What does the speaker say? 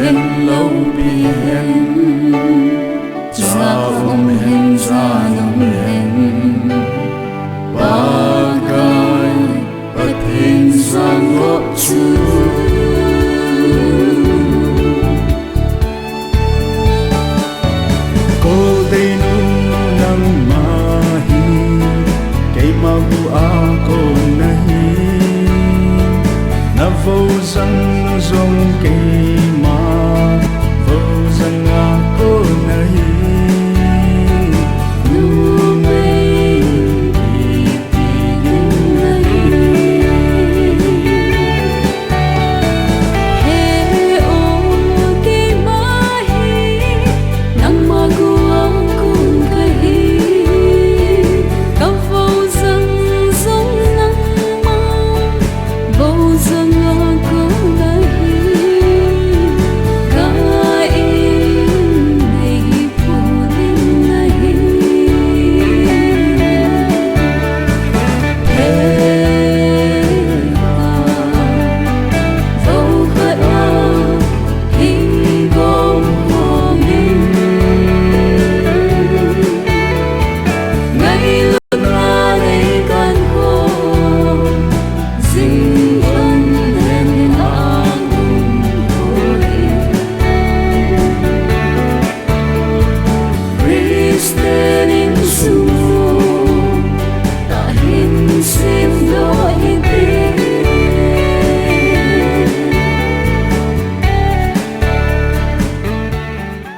hen lâu bi hen cha hen cha nong hen bagai patin sang gop chu ko dei nu nang mahi kei magu ako nahi na vô răng rong kei